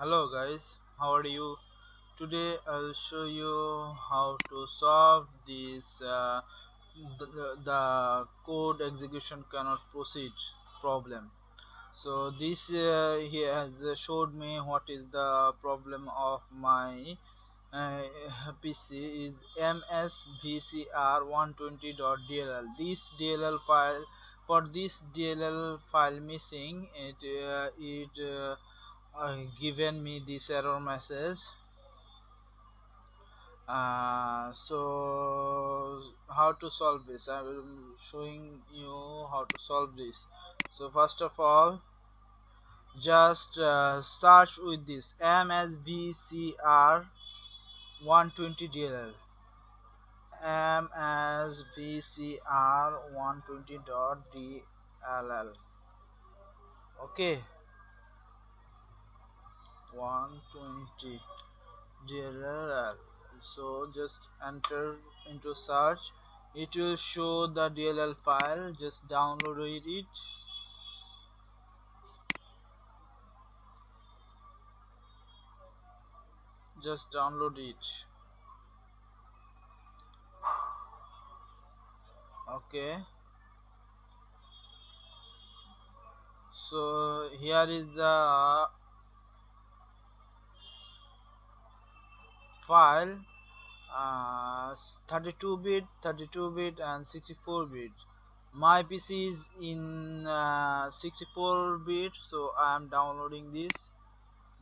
Hello guys, how are you? Today I'll show you how to solve this the code execution cannot proceed problem. So this he has showed me what is the problem of my uh, PC is msvcr120.dll. This DLL file, for this DLL file missing, it given me this error message. So how to solve this? I will showing you how to solve this. So first of all, just search with this msvcr 120dll, msvcr 120.dll. Okay, 120 DLL. So just enter into search. It will show the DLL file. Just download it. Just download it. Okay. So here is the file. 32-bit, 32-bit, and 64-bit. My PC is in 64-bit, so I am downloading this.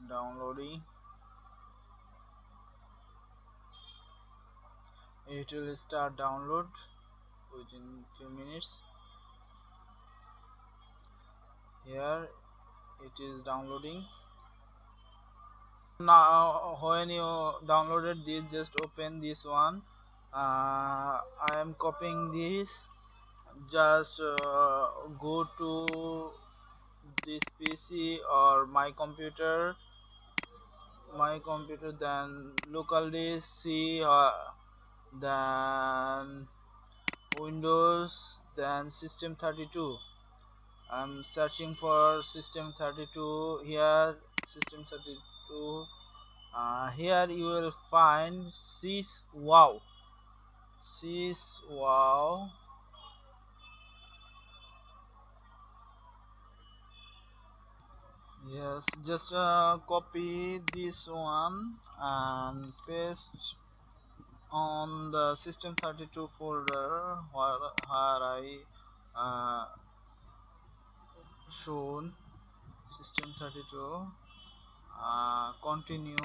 Downloading. It will start download within few minutes. Here it is downloading. Now when you downloaded this, just open this one. I am copying this. Just go to this PC or my computer, then locally see, then Windows, then system 32. I'm searching for system 32 here. System 32. Here you will find syswow. Syswow. Yes, just copy this one and paste on the system 32 folder where I uh, shown system 32. Continue,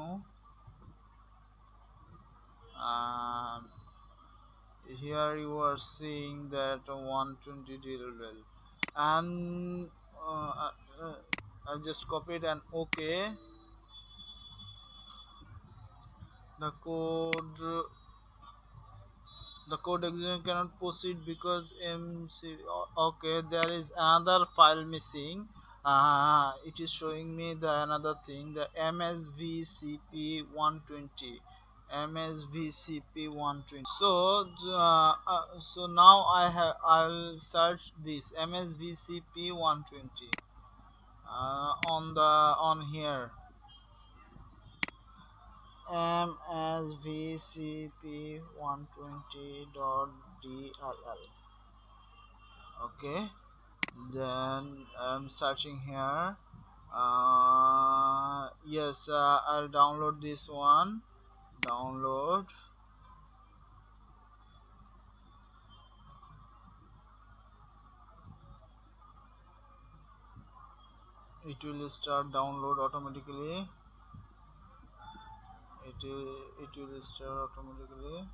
and here you are seeing that 120 DLL, and uh, uh, I just copied and okay. The code execution cannot proceed because MC. Okay, there is another file missing. It is showing me the another thing, the msvcp 120, msvcp 120. So now I'll search this msvcp 120 on here, msvcp120.dll. Okay, then I'm searching here. Yes, I'll download this one. Download. It will start download automatically. It will start automatically.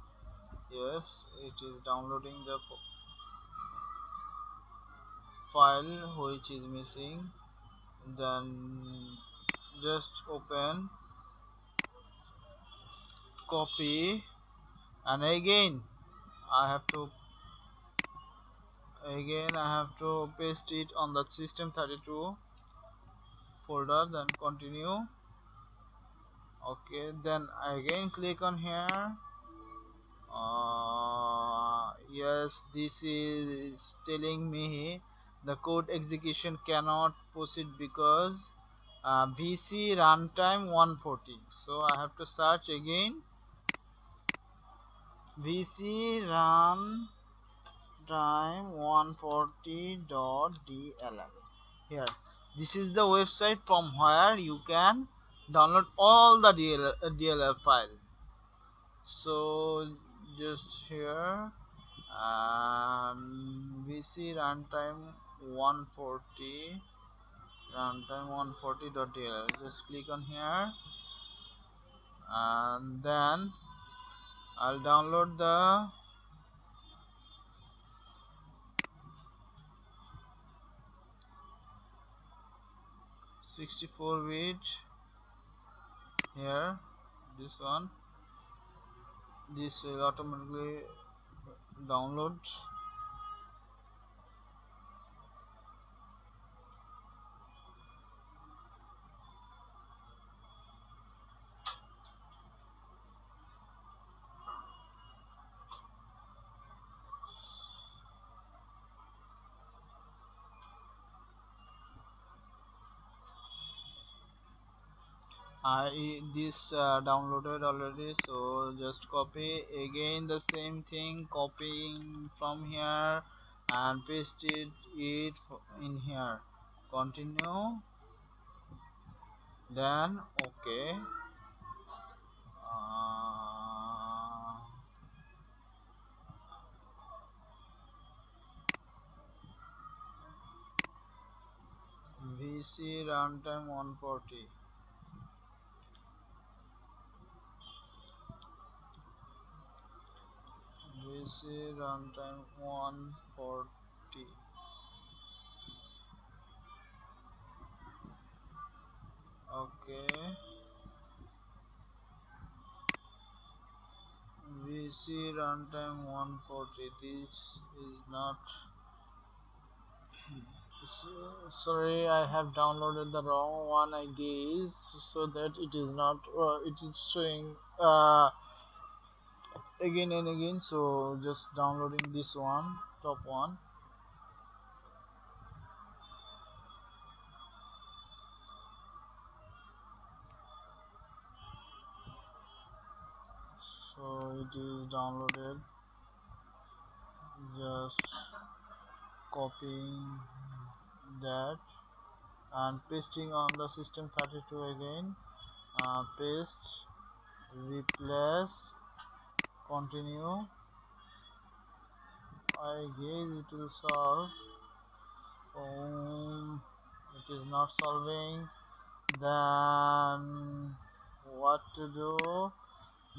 Yes, it is downloading the file which is missing. Then just open, copy, and I have to paste it on the system 32 folder, then continue. Okay, then again click on here. Yes, this is telling me the code execution cannot proceed because VC runtime 140. So I have to search again VC runtime 140.dll. Here, this is the website from where you can download all the DLL file. So just here, VC runtime 140 runtime140.dll. Just click on here, and then I'll download the 64-bit here. This one, this will automatically download. This downloaded already, so just copy again the same thing, copying from here and paste it in here. Continue, then okay. VC runtime 140. VC runtime 140. Okay. VC runtime 140. This is not. Sorry, I have downloaded the wrong one, I guess, so that it is not. It is showing again and again. So just downloading this one, top one. So it is downloaded. Just copying that and pasting on the system32 again. Paste, replace, continue. I guess it will solve. It is not solving. Then what to do?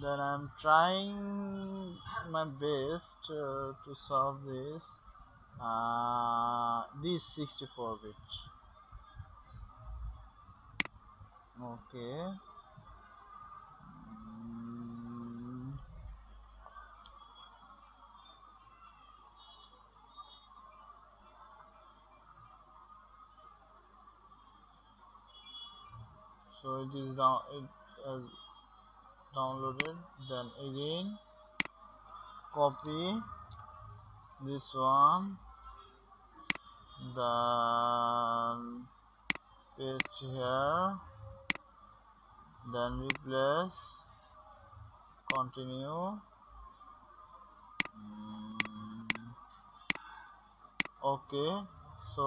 Then I'm trying my best to solve this. This 64-bit. Okay. So it is down. It has downloaded. Then again, copy this one. Then paste here. Then replace. Continue. Okay. So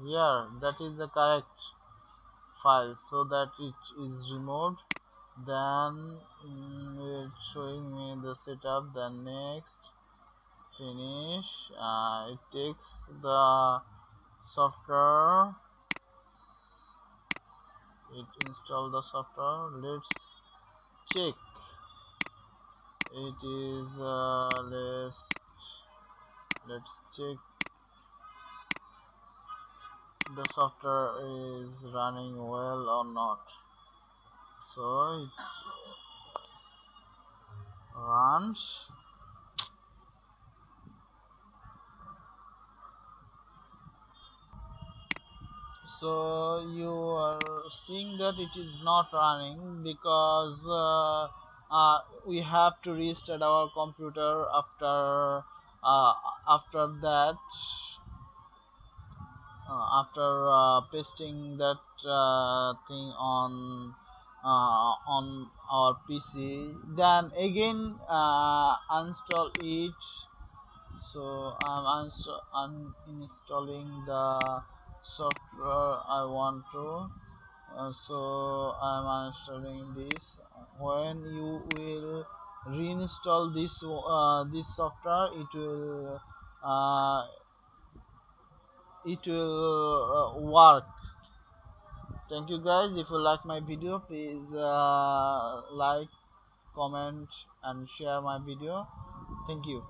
here, that is the correct file, so that it is removed. Then it's showing me the setup. Then next, finish. It takes the software, it install the software. Let's check. It is let's check the software is running well or not. So it runs. So you are seeing that it is not running because we have to restart our computer after that, after pasting that thing on our PC, then again uninstall it. So I'm uninstalling the software I want to. So I'm installing this. When you will reinstall this software, uh, it will work. Thank you guys. If you like my video, please like, comment and share my video. Thank you.